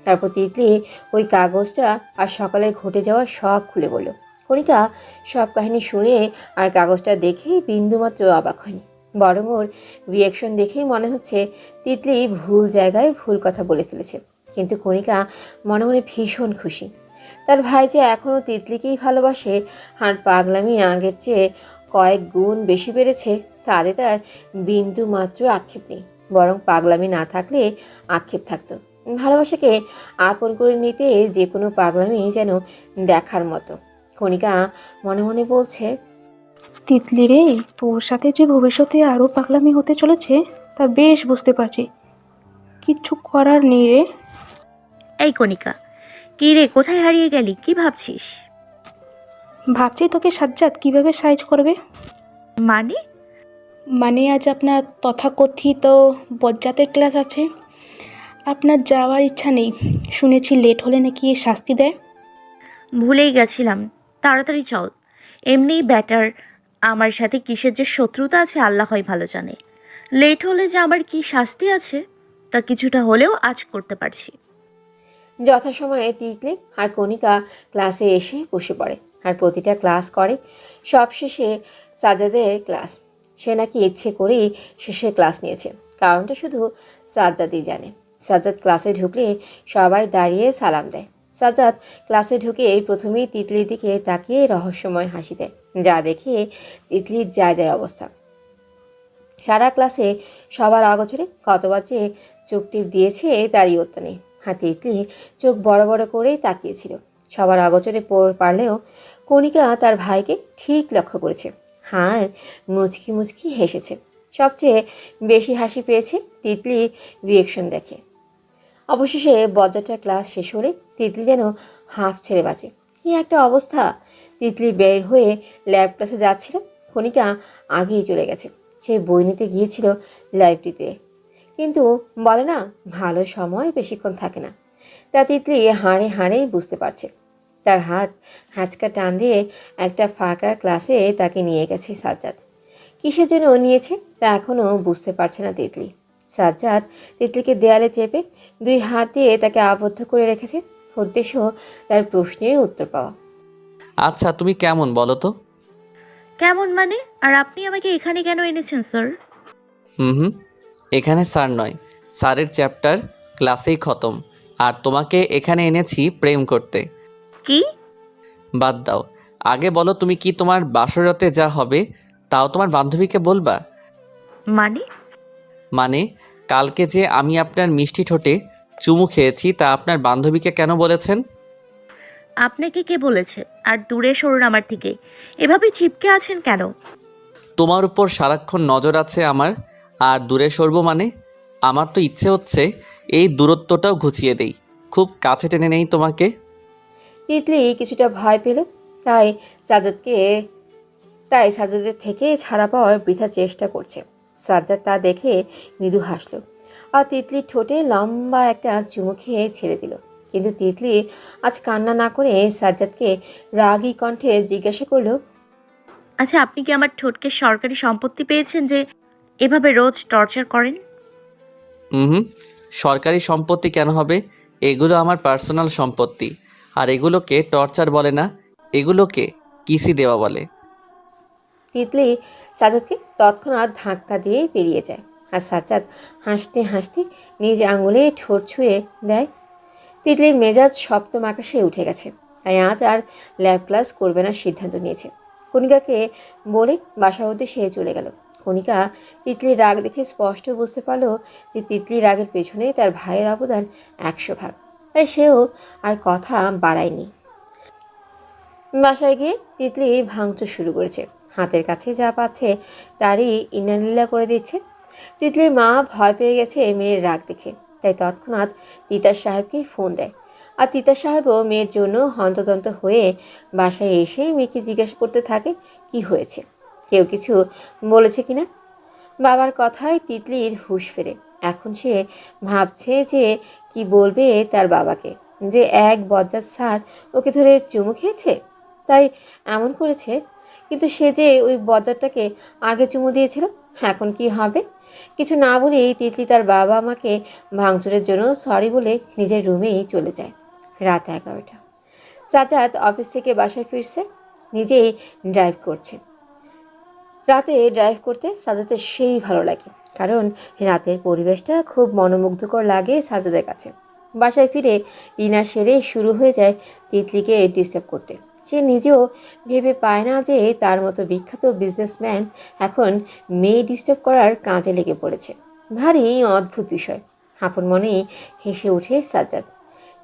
তারপর তিতলি ওই কাগজটা আর সকালে ঘটে যাওয়া সব খুলে বলল। কণিকা সব কাহিনী শুনে আর কাগজটা দেখেই বিন্দুমাত্র অবাক হয়নি, বরং ওর রিয়াকশন দেখেই মনে হচ্ছে তিতলি ভুল জায়গায় ভুল কথা বলে ফেলেছে। কিন্তু কণিকা মনে মনে ভীষণ খুশি। তার ভাই যে এখনও তিতলিকেই ভালোবাসে আর পাগলামি আগের চেয়ে কয়েক গুণ বেশি বেড়েছে, তাতে তার বিন্দু মাত্র আক্ষেপ নেই, বরং পাগলামি না থাকলে আক্ষেপ থাকতো। ভালোবাসাকে আপন করে নিতে যে কোনো পাগলামি যেন দেখার মতো। কণিকা মনে মনে বলছে, তিতলি রে, তোর সাথে যে ভবিষ্যতে আরও পাগলামি হতে চলেছে তা বেশ বুঝতে পারছি। কিচ্ছু করার নেই রে। এই কণিকা, কি রে, কোথায় হারিয়ে গেলি? কি ভাবছিস? ভাবছি তোকে সাজ্জাদ কিভাবে সাইজ করবে। মানে? মানে আজ আপনার তথাকথিত বজ্জাতের ক্লাস আছে। আপনার যাওয়ার ইচ্ছা নেই, শুনেছি লেট হলে নাকি শাস্তি দেয়। ভুলেই গেছিলাম, তাড়াতাড়ি চল। এমনিই ব্যাটার আমার সাথে কিসের যে শত্রুতা আছে আল্লাহই ভালো জানে। লেট হলে যে আমার কি শাস্তি আছে তা কিছুটা হলেও আজ করতে পারছি। যথাসময়ে তিতলি আর কণিকা ক্লাসে এসে বসে পড়ে আর প্রতিটা ক্লাস করে। সব শেষে সাজ্জাদের ক্লাস। সে নাকি ইচ্ছে করেই শেষে ক্লাস নিয়েছে, কারণটা শুধু সাজ্জাদই জানে। সাজ্জাদ ক্লাসে ঢুকলে সবাই দাঁড়িয়ে সালাম দেয়। সাজ্জাদ ক্লাসে ঢুকে প্রথমেই তিতলির দিকে তাকিয়ে রহস্যময় হাসি দেয়, যা দেখে তিতলির যায় যায় অবস্থা। সারা ক্লাসে সবার আগোচরে কতবার যে চোখ টিপ দিয়েছে তারই অত্য নেই। আর তিতলি চোখ বড় বড় করেই তাকিয়েছিল। সবার আগোচরে পারলেও কণিকা তার ভাইকে ঠিক লক্ষ্য করেছে। হার মুচকি মুচকি হেসেছে। সবচেয়ে বেশি হাসি পেয়েছে তিতলির রিয়েকশন দেখে। অবশেষে বজ্জাটার ক্লাস শেষ হলে তিতলি যেন হাঁফ ছেড়ে বাঁচে। কি একটা অবস্থা! তিতলি বের হয়ে ল্যাব ক্লাসে যাচ্ছিল, কণিকা আগেই চলে গেছে। সে বই নিতে গিয়েছিল লাইব্রেরিতে, কিন্তু বলে না, ভালো সময় বেশিক্ষণ থাকে না। তা তিতলি হাড়ে হাড়েই বুঝতে পারছে। তার হাত হ্যাঁচকা টান দিয়ে একটা ফাঁকা ক্লাসে তাকে নিয়ে গেছে সাজ্জাদ। কিসের জন্য নিয়েছে তা এখনও বুঝতে পারছে না তিতলি। সাজ্জাদ তিতলিকে দেয়ালে চেপে দুই হাত দিয়ে তাকে আবদ্ধ করে রেখেছে, উদ্দেশ্য তার প্রশ্নের উত্তর পাওয়া। আচ্ছা, তুমি কেমন বলো তো? কেমন মানে? আর আপনি আমাকে এখানে কেন এনেছেন স্যার? হুম হুম এখানে স্যার নয়, স্যারের চ্যাপ্টার ক্লাসেই খতম, আর তোমাকে এখানে এনেছি প্রেম করতে। কি? বাদ দাও, আগে বলো তুমি কি তোমার বাসরাতে যা হবে তাও তোমার বান্ধবীকে বলবা? মানে? মানে, কালকে যে আমি আপনার মিষ্টি ঠোঁটে চুমু খেয়েছি তা আপনার বান্ধবীকে কেন বলেছেন? আপনাকে কে বলেছে? আর দূরে সরুন আমার থেকে। এভাবে চিপকে আছেন কেন? তোমার উপর সারাক্ষণ নজর আছে আমার, আর দূরে সরবো মানে? আমার তো ইচ্ছে হচ্ছে এই দূরত্বটাও ঘুচিয়ে দেই, খুব কাছে টেনে নেই তোমাকে। তিতলি কিছুটা ভয় পেল, তাই সাজ্জাদকে তাই সাজ্জাদের থেকে ছাড়া পাওয়ার বৃথা চেষ্টা করছে। সাজ্জাদ তা দেখে মৃদু হাসল আর তিতলির ঠোঁটে লম্বা একটা চুমু খেয়ে ছেড়ে দিল। কিন্তু তিতলি আজ কান্না না করে সাজ্জাদকে রাগী কণ্ঠে জিজ্ঞাসা করলো, আচ্ছা, আপনি কি আমার ঠোঁটকে সরকারি সম্পত্তি পেয়েছেন যে এভাবে রোজ টর্চার করেন? হুম, সরকারি সম্পত্তি কেন হবে? এগুলো আমার পার্সোনাল সম্পত্তি, আর এগুলোকে টর্চার বলে না, এগুলোকে কিসি দেওয়া বলে। তিতলি সাজ্জাদকে তৎক্ষণাৎ ধাক্কা দিয়ে বেরিয়ে যায় আর সাজ্জাদ হাসতে হাসতে নিজ আঙুলে ঠোঁট ছুঁয়ে দেয়। তিতলির মেজাজ সপ্তম আকাশে উঠে গেছে, তাই আজ আর ল্যাব ক্লাস করবে না সিদ্ধান্ত নিয়েছে। কণিকাকে বলে বাসার উদ্দেশ্যে চলে গেল। কণিকা তিতলির রাগ দেখে স্পষ্ট বুঝতে পারল যে তিতলির রাগের পেছনে তার ভাইয়ের অবদান 100 ভাগ, তাই সেও আর কথা বাড়ায়নি। বাসায় গিয়ে তিতলি ভাঙচুর শুরু করেছে। হাতের কাছে যা পাচ্ছে তারই ইনালিল্লা করে দিচ্ছে। তিতলির মা ভয় পেয়ে গেছে মেয়ের রাগ দেখে, তাই তৎক্ষণাৎ তিতাস সাহেবকে ফোন দেয়। আর তিতাস সাহেবও মেয়ের জন্য হন্তদন্ত হয়ে বাসায় এসে মেয়েকে জিজ্ঞাসা করতে থাকে কি হয়েছে, কেউ কিছু বলেছে কিনা। বাবার কথায় তিতলির হুঁশ ফেরে। এখন সে ভাবছে যে কি বলবে তার বাবাকে, যে এক বজ্জাত স্যার ওকে ধরে চুমু খেয়েছে তাই এমন করেছে। কিন্তু সে যে ওই বজ্জাতটাকে আগে চুমু দিয়েছিল, এখন কি হবে? কিছু না বলেই তিতলি তার বাবা আমাকে ভাঙচুরের জন্য সরি বলে নিজের রুমেই চলে যায়। রাত 11টা। সাজ্জাদ অফিস থেকে বাসায় ফিরছে, নিজেই ড্রাইভ করছে। রাতে ড্রাইভ করতে সাজ্জাদের সেই ভালো লাগে, কারণ রাতের পরিবেশটা খুব মনোমুগ্ধকর লাগে সাজ্জাদের কাছে। বাসায় ফিরে ডিনার সেরে শুরু হয়ে যায় তিতলিকে ডিস্টার্ব করতে। সে নিজেও ভেবে পায় না যে তার মতো বিখ্যাত বিজনেসম্যান এখন মেয়ে ডিস্টার্ব করার কাজে লেগে পড়েছে। ভারী অদ্ভুত বিষয়। আপন মনেই হেসে ওঠে সাজ্জাদ।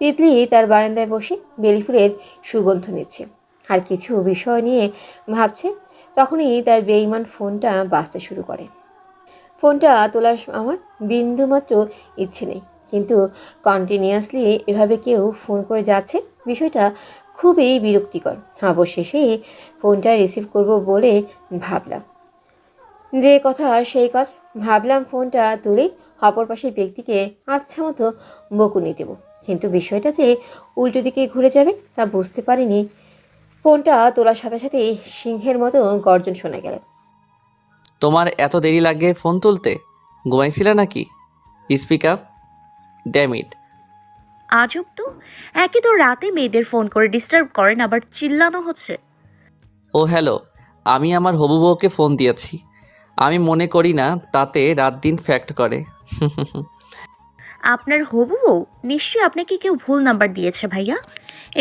তিতলি তার বারান্দায় বসে বেলি ফুলের সুগন্ধ নিচ্ছে আর কিছু বিষয় নিয়ে ভাবছে। তখনই তার বেঈমান ফোনটা বাজতে শুরু করে। ফোনটা তোলার আমার বিন্দুমাত্র ইচ্ছে নেই, কিন্তু কন্টিনিউয়াসলি এভাবে কেউ ফোন করে যাচ্ছে, বিষয়টা খুবই বিরক্তিকর। অবশেষে ফোনটা রিসিভ করব বলে ভাবলাম। যে কথা সেই কাজ। ভাবলাম ফোনটা তুলে অপর পাশের ব্যক্তিকে আচ্ছা মতো বকুনি দেব, কিন্তু বিষয়টা যে উল্টো দিকে ঘুরে যাবে তা বুঝতে পারিনি। ফোনটা তোলার সাথে সাথে সিংহের মতো গর্জন শোনা গেল। তোমার এত দেরি লাগে ফোন তুলতে? ঘুমাইছিলা নাকি? Speak up. Damn it. আজব তো, একে তো রাতে মেয়েদের ফোন করে ডিস্টার্ব করেন, আবার চিল্লানো হচ্ছে। ও হ্যালো, আমি আমার হবু বউকে ফোন দিয়েছি। আমি মনে করি না তাতে রাত দিন ফ্যাক্ট করে। আপনার হবু বউ? নিশ্চয়ই আপনাকে কেউ ভুল নাম্বার দিয়েছে ভাইয়া,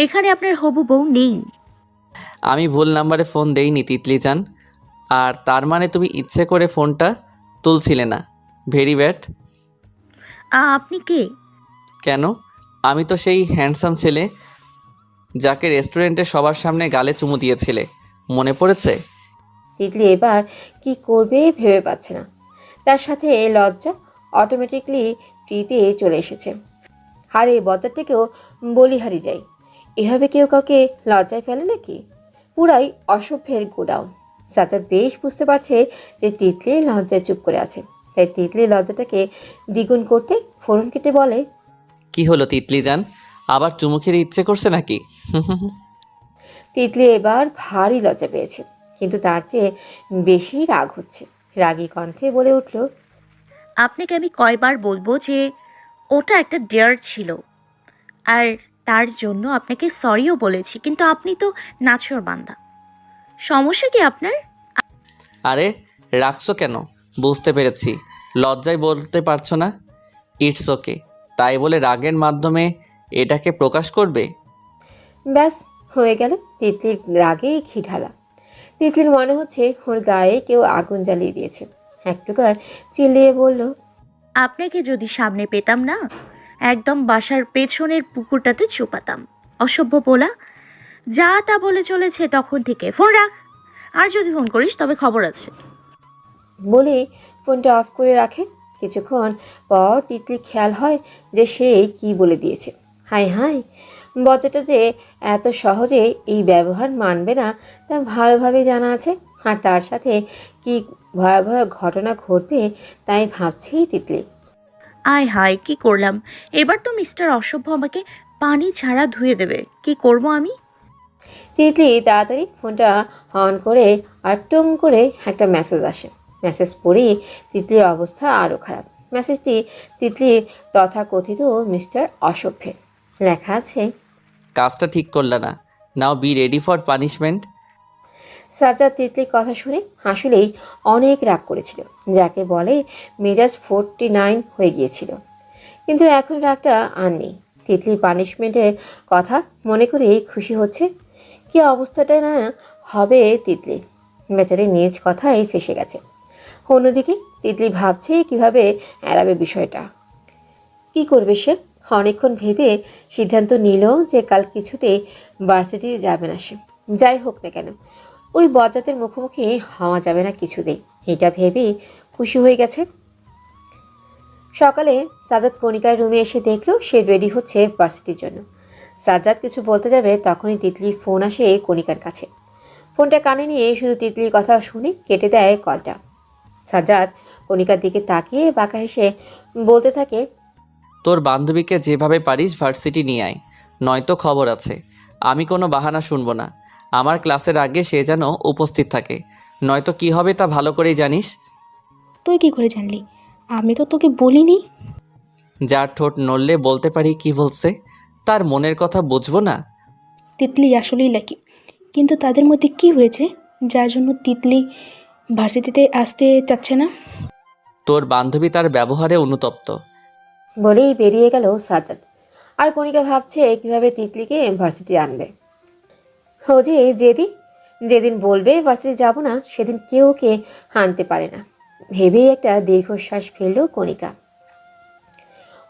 এখানে আপনার হবু বউ নেই। আমি ভুল নাম্বারে ফোন দেইনি তিতলি জান। আর তার মানে তুমি ইচ্ছে করে ফোনটা তুলছিলে না? Very bad. আপনি কে? কেন? আমি তো সেই হ্যান্ডসাম ছেলে যাকে রেস্টুরেন্টে সবার সামনে গালে চুমু দিয়েছিলে, মনে পড়েছে? তিতলি এবার কি করবে ভেবে পাচ্ছে না। তার সাথে লজ্জা অটোমেটিকলি প্রিতে চলে এসেছে। আর এই বজ্জারটাকেও বলিহারি যায়। এভাবে কেউ কাউকে লজ্জায় ফেলে নাকি? পুরাই অসভ্যের গোডাউন। সাজ্জাদ বেশ বুঝতে পারছে যে তিতলি লজ্জায় চুপ করে আছে, তাই তিতলি লজ্জাটাকে দ্বিগুণ করতে ফোরন কেটে বলে, কি হলো তিতলি জান, আবার চুমু খেতে ইচ্ছে করছে নাকি? তিতলি এবার ভারী লজ্জা পেয়েছে, কিন্তু তার চেয়ে বেশি রাগ হচ্ছে। রাগী কণ্ঠে বলে উঠল, আপনাকে আমি কয়বার বলবো যে ওটা একটা ডেয়ার ছিল, আর তার জন্য আপনাকে সরিও বলেছি, কিন্তু আপনি তো নাছোড় বান্দা। সমস্যা কি আপনার? আরে রাখছো কেন? বুঝতে পেরেছি, লজ্জায় বলতে পারছো না। It's okay. তাই বলে রাগের মাধ্যমে এটাকে প্রকাশ করবে? ব্যাস হয়ে গেল তিতলির রাগে ঘি ঢালা। তিতলির মনে হচ্ছে ওর গায়ে কেউ আগুন জ্বালিয়ে দিয়েছে। এক প্রকার চিল্লিয়ে বলল, আপনাকে যদি সামনে পেতাম না, একদম বাসার পেছনের পুকুরটাতে চুপাতাম। অসভ্য বলা, যা তা বলে চলেছে তখন থেকে। ফোন রাখ, আর যদি ফোন করিস তবে খবর আছে। বলে ফোনটা অফ করে রাখে। কিছুক্ষণ পর তিতলি খেয়াল হয় যে সে কি বলে দিয়েছে। হায় হায়, বজ্জাটা যে এত সহজে এই ব্যবহার মানবে না তা ভালোভাবে জানা আছে। আর তার সাথে কি ভয়াবহ ঘটনা ঘটবে তাই ভাবছেই তিতলি। আয় হায়, কি করলাম? এবার তো মিস্টার অসভ্য আমাকে পানি ছাড়া ধুয়ে দেবে। কি করব আমি? তিতলি তাড়াতাড়ি ফোনটা অন করে আর টুং করে একটা মেসেজ আসে। মেসেজ পড়েই তিতলির অবস্থা আরও খারাপ। মেসেজটি তিতলির তথাকথিত মিস্টার অসভ্যের। লেখা আছে, কাজটা ঠিক করলে না, now be ready for punishment. Sajjad তিতলির কথা শুনে আসলেই অনেক রাগ করেছিল, যাকে বলে মেজাজ 49 হয়ে গিয়েছিল। কিন্তু এখন রাগটা আর নেই। তিতলির পানিশমেন্টের কথা মনে করেই খুশি হচ্ছে। কি অবস্থাটা না হবে তিতলি, বেচারি নিজ কথাই ফেসে গেছে। অন্যদিকে তিতলি ভাবছে কিভাবে এড়াবে বিষয়টা। কি করবে সে? অনেকক্ষণ ভেবে সিদ্ধান্ত নিল যে কাল কিছুতেই ভার্সিটি যাবে না সে। যাই হোক না কেন, ওই বজ্জাতের মুখোমুখি হওয়া যাবে না কিছুতেই, এটা ভেবেই খুশি হয়ে গেছে। সকালে সাজ্জাদ কণিকার রুমে এসে দেখলো সে রেডি হচ্ছে ভার্সিটির জন্য। সাজ্জাদ কিছু বলতে যাবে তখনই তিতলির ফোন আসে কণিকার কাছে। ফোনটা কানে নিয়ে শুধু তিতলির কথা শুনে কেটে দেয় কলটা। সাজ্জাদ কণিকার দিকে তাকিয়ে বাঁকা হেসে বলতে থাকে, তোর বান্ধবীকে যেভাবে পারিস ভার্সিটি নিয়ে আয়, নয়তো খবর আছে। আমি কোনো বাহানা শুনবো না। আমার ক্লাসের আগে সে যেন উপস্থিত থাকে, নয়তো কি হবে তা ভালো করেই জানিস। তুই কি করে জানলি? আমি তো তোকে বলিনি। যার ঠোঁট নড়লে বলতে পারি কি বলছে, তার মনের কথা বুঝবো না? তিতলি আসলেই লাকি, কিন্তু তাদের মধ্যে কি হয়েছে যার জন্য তিতলি ভার্সিটিতে আসতে চাচ্ছে না? তোর বান্ধবী তার ব্যবহারে অনুতপ্ত। বলেই বেরিয়ে গেল সাজ্জাদ। আর কণিকা ভাবছে কিভাবে তিতলিকে ভার্সিটি আনবে। ও যে যেদিন যেদিন বলবে ভার্সিটি যাব না, সেদিন কেউ ওকে আনতে পারে না ভেবেই একটা দীর্ঘশ্বাস ফেলল কণিকা।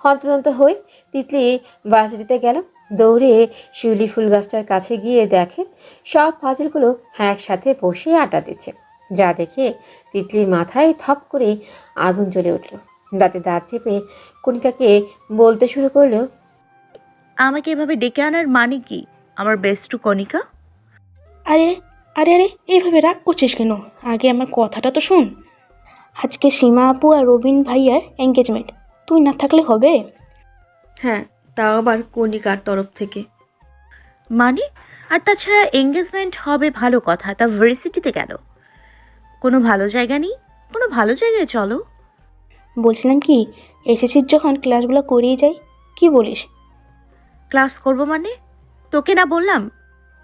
হন্তদন্ত হয়ে তিতলি ভার্সিটিতে গেল। দৌড়ে শিউলি ফুল গাছটার কাছে গিয়ে দেখে সব ফাজিলগুলো একসাথে বসে আড্ডা দিচ্ছে। যা দেখে তিতলির মাথায় থপ করে আগুন জ্বলে উঠল। দাঁতে দাঁত চেপে কণিকাকে বলতে শুরু করলো, আমাকে এভাবে ডেকে আনার মানে কি আমার বেস্টু কণিকা? আরে আরে আরে এইভাবে রাগ করছিস কেন? আগে আমার কথাটা তো শোন। আজকে সীমা আপু আর রবিন ভাইয়ার এঙ্গেজমেন্ট, তুই না থাকলে হবে? হ্যাঁ, তাও আবার কণিকার তরফ থেকে। মানে? আর তাছাড়া এঙ্গেজমেন্ট হবে ভালো কথা, তা ভার্সিটিতে কেন? কোনো ভালো জায়গা নেই? কোনো ভালো জায়গায় চলো। বলছিলাম কি, এসেছিস যখন ক্লাসগুলো করিয়ে যাই, কি বলিস? ক্লাস করব মানে? তোকে না বললাম?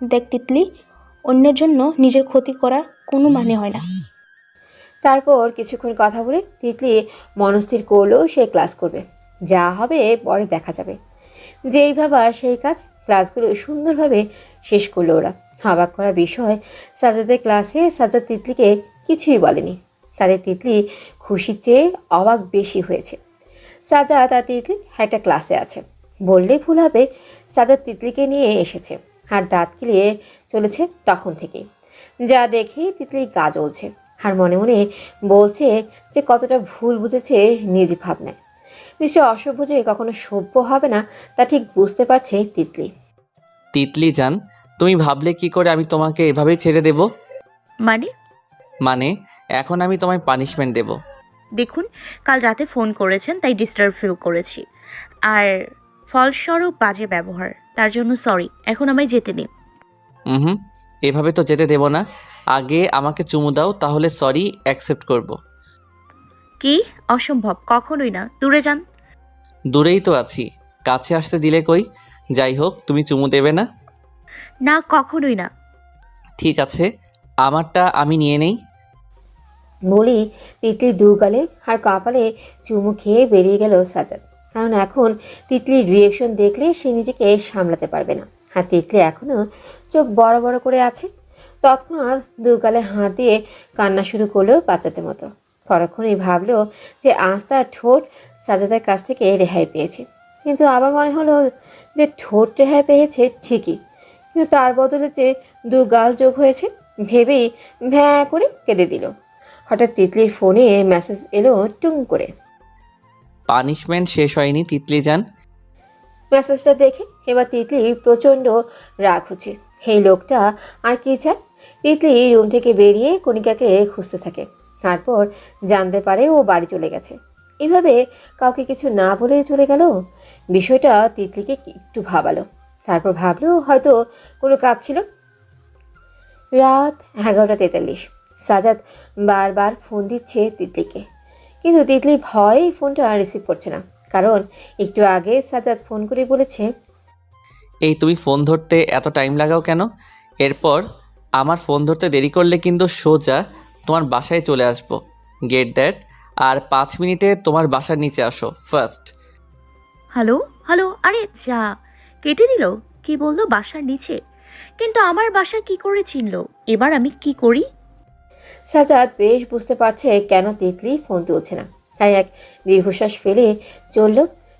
দেখ তিতলি, অন্যের জন্য নিজের ক্ষতি করা কোনো মানে হয় না। তারপর কিছুক্ষণ কথা বলে তিতলি মনস্থির করলো সে ক্লাস করবে। যা হবে পরে দেখা যাবে। যেই ভাবা সেই কাজ, ক্লাসগুলো সুন্দরভাবে শেষ করলো ওরা। অবাক করা বিষয়, সাজ্জাদের ক্লাসে সাজ্জাদ তিতলিকে কিছুই বলেনি। তাদের তিতলি খুশির চেয়ে অবাক বেশি হয়েছে। সাজ্জাদ আর তিতলি একটা ক্লাসে আছে বললেই ভুল হবে। সাজ্জাদ তিতলিকে নিয়ে এসেছে আর দাঁত কিলিয়ে চলেছে তখন থেকেই। যা দেখে তিতলি গা জ্বলছে আর মনে মনে বলছে যে কতটা ভুল বুঝেছে নিজ ভাবনায়। নিশ্চয় অসভ্য যে কখনো সভ্য হবে না তা ঠিক বুঝতে পারছে তিতলি। তিতলি জান, তুমি ভাবলে কি করে আমি তোমাকে এভাবেই ছেড়ে দেব? মানে? মানে এখন আমি তোমায় পানিশমেন্ট দেব। দেখুন, কাল রাতে ফোন করেছেন তাই ডিস্টার্ব ফিল করেছি, আর ফলস্বরূপ বাজে ব্যবহার, তার জন্য সরি। এখন আমায় যেতে দিন। হুম, এভাবে তো যেতে দেব না। আগে আমাকে চুমু দাও, তাহলে সরি অ্যাকসেপ্ট করব। কি? অসম্ভব, কখনোই না, দূরে যান। দূরেই তো আছি, কাছে আসতে দিলে কই? যাই হোক, তুমি চুমু দেবে না? না, কখনোই না। ঠিক আছে, আমারটা আমি নিয়ে নেই। বলি তিতলির দু গালে আর কপালে চুমু খেয়ে বেরিয়ে গেল সাজ্জাদ। কারণ এখন তিতলির রিয়েকশন দেখলে সে নিজেকে সামলাতে পারবে না। আর তিতলি এখনও চোখ বড় বড় করে আছে। তৎক্ষণাৎ দু গালে হাত দিয়ে কান্না শুরু করলো বাচ্চাদের মতো। পরক্ষণেই ভাবলো যে আজ তার ঠোঁট সাজ্জাদের কাছ থেকে রেহাই পেয়েছে। কিন্তু আবার মনে হলো যে ঠোঁট রেহাই পেয়েছে ঠিকই, কিন্তু তার বদলে যে দু গাল যোগ হয়েছে ভেবেই ভ্যাঁ করে কেঁদে দিল। হঠাৎ তিতলির ফোনে মেসেজ এলো টুং করে। পানিশমেন্ট শেষ হয়নি তিতলি জান। মেসেজটা দেখে এবার তিতলি প্রচণ্ড রাগ হচ্ছে। এই লোকটা আর কি চায়? তিতলি রুম থেকে বেরিয়ে কণিকাকে খুঁজতে থাকে। তারপর জানতে পারে ও বাড়ি চলে গেছে। এভাবে কাউকে কিছু না বলে চলে গেল। বিষয়টা তিতলিকে একটু ভাবালো। তারপর ভাবলো হয়তো কোনো কাজ ছিল। রাত 11:43। সাজ্জাদ বারবার ফোন দিচ্ছে তিতলিকে, কিন্তু তিতলি ভয়ে ফোনটা রিসিভ করছে না। কারণ একটু আগে সাজ্জাদ ফোন করে বলেছে, এই তুমি ফোন ধরতে এত টাইম লাগাও কেন? এরপর আমার ফোন ধরতে দেরি করলে কিন্তু সোজা তোমার বাসায় চলে আসবো। Get that. আর 5 মিনিটে তোমার বাসার নিচে আসো ফার্স্ট। হ্যালো হ্যালো, আরে যা, কেটে দিল। কি বললো বাসার নিচে? কিন্তু আমার বাসা কি করে চিনলো? এবার আমি কি করি? সাজ্জাদ বেশ বুঝতে পারছে কেন তিতলি ফোন তুলছে না। তাই এক দীর্ঘশ্বাস ফেলে চলল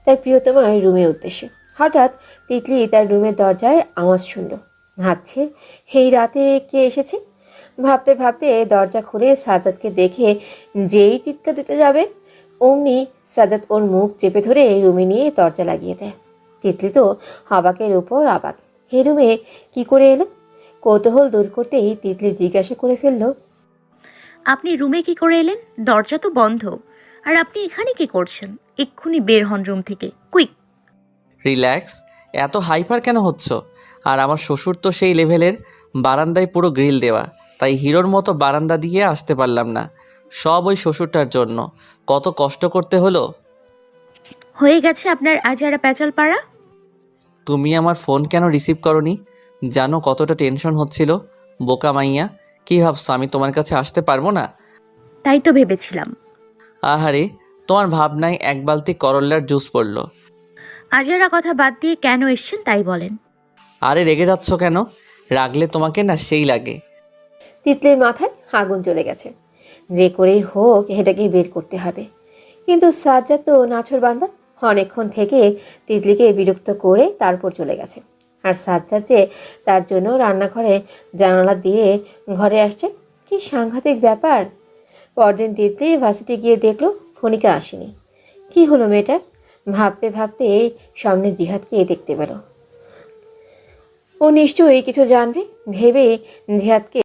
তার প্রিয়তমার রুমের উদ্দেশ্যে। হঠাৎ তিতলি তার রুমের দরজায় আওয়াজ শুনল। ভাবছে এই রাতে কে এসেছে। ভাবতে ভাবতে দরজা খুলে সাজ্জাদকে দেখে যেই চিৎকার দিতে যাবে অমনি সাজ্জাদ ওর মুখ চেপে ধরে রুমে নিয়ে দরজা লাগিয়ে দেয়। তিতলি তো অবাকের উপর অবাক। এই রুমে কি করে এলো? কৌতূহল দূর করতেই তিতলি জিজ্ঞাসা করে ফেলল, আপনি রুমে কি করে এলেন? দরজা তো বন্ধ। আর আপনি এখানে কি করছেন? এক্ষুনি বের হন রুম থেকে, কুইক। রিল্যাক্স, এত হাইপার কেন হচ্ছ? আর আমার শ্বশুর তো সেই লেভেলের, বারান্দায় পুরো গ্রিল দেওয়া, তাই হিরোর মতো বারান্দা দিয়ে আসতে পারলাম না। সব ওই শ্বশুরটার জন্য কত কষ্ট করতে হলো। হয়ে গেছে আপনার আজারা প্যাচাল পাড়া। তুমি আমার ফোন কেন রিসিভ করনি? জানো কতটা টেনশন হচ্ছিল। বোকা মাইয়া, কী ভাবছো আমি তোমার কাছে আসতে পারবো না? তাই তো ভেবেছিলাম। আহারে, তোমার ভাবনায় এক বালতি করল্লার জুস পড়লো। আজারা কথা বাদ দিয়ে কেন এসছেন তাই বলেন। আরে রেগে যাচ্ছ কেন? রাগলে তোমাকে না সেই লাগে। তিতলির মাথায় আগুন চলে গেছে। যে করেই হোক এটাকে বের করতে হবে। কিন্তু সাজ্জাদ তো নাছোড়বান্দা, অনেকক্ষণ থেকে তিতলিকে বিরক্ত করে তারপর চলে গেছে। আর সাজ্জাদ যে তার জন্য রান্নাঘরে জানালা দিয়ে ঘরে আসছে, কি সাংঘাতিক ব্যাপার। পরদিন তিতলি ভার্সিটি গিয়ে দেখলো খনিকা আসেনি। কি হলো মেয়েটার? ভাবতে ভাবতে সামনে জিহাদকে দেখতে পেল। ও নিশ্চয়ই কিছু জানবে ভেবে জিহাদকে